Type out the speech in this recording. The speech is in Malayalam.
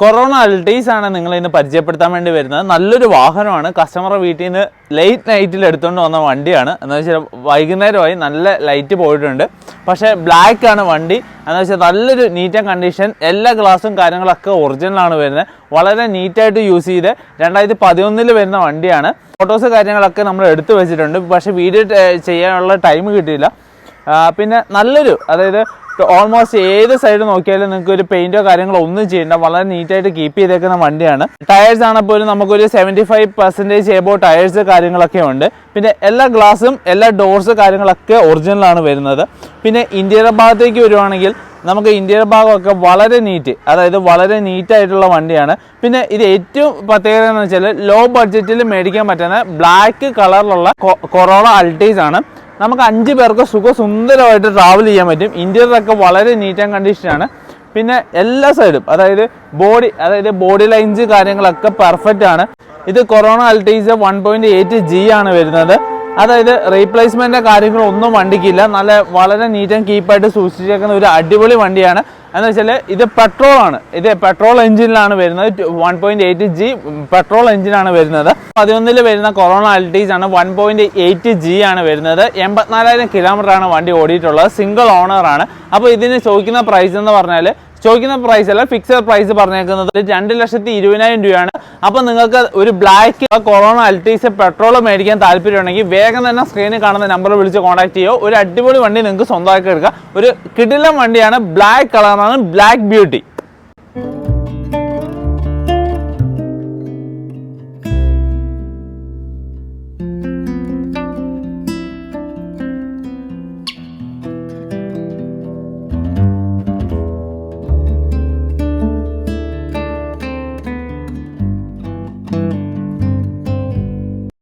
കൊറോണ അൾട്ടീസ് ആണ് നിങ്ങൾ ഇന്ന് പരിചയപ്പെടുത്താൻ വേണ്ടി വരുന്നത്. നല്ലൊരു വാഹനമാണ്. കസ്റ്റമർ വീട്ടിൽ നിന്ന് ലേറ്റ് നൈറ്റിൽ എടുത്തുകൊണ്ട് വന്ന വണ്ടിയാണ്. എന്ന് വെച്ചാൽ വൈകുന്നേരമായി നല്ല ലൈറ്റ് പോയിട്ടുണ്ട്. പക്ഷേ ബ്ലാക്ക് ആണ് വണ്ടി. എന്ന് വെച്ചാൽ നല്ലൊരു നീറ്റ് ആൻഡ് കണ്ടീഷൻ, എല്ലാ ഗ്ലാസും കാര്യങ്ങളൊക്കെ ഒറിജിനലാണ് വരുന്നത്. വളരെ നീറ്റായിട്ട് യൂസ് ചെയ്ത് 2011 വരുന്ന വണ്ടിയാണ്. ഫോട്ടോസ് കാര്യങ്ങളൊക്കെ നമ്മൾ എടുത്തു വെച്ചിട്ടുണ്ട്. പക്ഷേ വീഡിയോ ചെയ്യാനുള്ള ടൈം കിട്ടിയില്ല. പിന്നെ നല്ലൊരു, അതായത് ഓൾമോസ്റ്റ് ഏത് സൈഡ് നോക്കിയാലും നിങ്ങൾക്ക് ഒരു പെയിന്റോ കാര്യങ്ങളോ ഒന്നും ചെയ്യേണ്ട, വളരെ നീറ്റായിട്ട് കീപ്പ് ചെയ്തേക്കുന്ന വണ്ടിയാണ്. ടയേഴ്സ് ആണെപ്പോലും നമുക്കൊരു 75% എബോ ടയേഴ്സ് കാര്യങ്ങളൊക്കെ ഉണ്ട്. പിന്നെ എല്ലാ ഗ്ലാസും എല്ലാ ഡോർസ് കാര്യങ്ങളൊക്കെ ഒറിജിനലാണ് വരുന്നത്. പിന്നെ ഇന്റീരിയർ ഭാഗത്തേക്ക് വരുവാണെങ്കിൽ നമുക്ക് ഇന്റീരിയർ ഭാഗമൊക്കെ വളരെ നീറ്റ്, അതായത് വളരെ നീറ്റായിട്ടുള്ള വണ്ടിയാണ്. പിന്നെ ഇത് ഏറ്റവും പ്രത്യേകത എന്ന് വെച്ചാൽ ലോ ബഡ്ജറ്റിൽ മേടിക്കാൻ പറ്റുന്ന ബ്ലാക്ക് കളറിലുള്ള കൊറോണ അൾട്ടീസ് ആണ്. നമുക്ക് 5 പേർക്ക് സുഖസുന്ദരമായിട്ട് ട്രാവൽ ചെയ്യാൻ പറ്റും. ഇന്റീരിയറൊക്കെ വളരെ നീറ്റ് ആൻഡ് കണ്ടീഷനാണ്. പിന്നെ എല്ലാ സൈഡും, അതായത് ബോഡി ലൈൻസ് കാര്യങ്ങളൊക്കെ പെർഫെക്റ്റ് ആണ്. ഇത് കൊറോണ അൾട്ടീസ് 1.8G ആണ് വരുന്നത്. അതായത് റീപ്ലേസ്മെന്റ് കാര്യങ്ങളൊന്നും വണ്ടിക്കില്ല. വളരെ നീറ്റ് ആൻഡ് കീപ്പായിട്ട് സൂക്ഷിച്ചേക്കുന്ന ഒരു അടിപൊളി വണ്ടിയാണ്. എന്ന് വെച്ചാൽ ഇത് പെട്രോൾ ആണ്. ഇത് പെട്രോൾ എഞ്ചിനിലാണ് വരുന്നത്. 1.8G പെട്രോൾ എഞ്ചിനാണ് വരുന്നത്. 2011 വരുന്ന കൊറോണ അൾട്ടീസ് ആണ്. 1.8G ആണ് വരുന്നത്. 84,000 കിലോമീറ്റർ ആണ് വണ്ടി ഓടിയിട്ടുള്ളത്. സിംഗിൾ ഓണർ ആണ്. അപ്പോൾ ഇതിന് ചോദിക്കുന്ന പ്രൈസ് എന്ന് പറഞ്ഞാൽ, ചോദിക്കുന്ന പ്രൈസ് അല്ല, ഫിക്സഡ് പ്രൈസ് പറഞ്ഞേക്കുന്നത് 2,20,000 രൂപയാണ്. അപ്പോൾ നിങ്ങൾക്ക് ഒരു ബ്ലാക്ക് കൊറോണ അൾട്ടീസ് പെട്രോൾ മേടിക്കാൻ താല്പര്യമുണ്ടെങ്കിൽ വേഗം തന്നെ സ്ക്രീനിൽ കാണുന്ന നമ്പർ വിളിച്ച് കോൺടാക്ട് ചെയ്യുക. ഒരു അടിപൊളി വണ്ടി നിങ്ങൾക്ക് സ്വന്തമാക്കി എടുക്കാം. ഒരു കിടിലൻ വണ്ടിയാണ്. ബ്ലാക്ക് കളറാണ്, ബ്ലാക്ക് ബ്യൂട്ടി.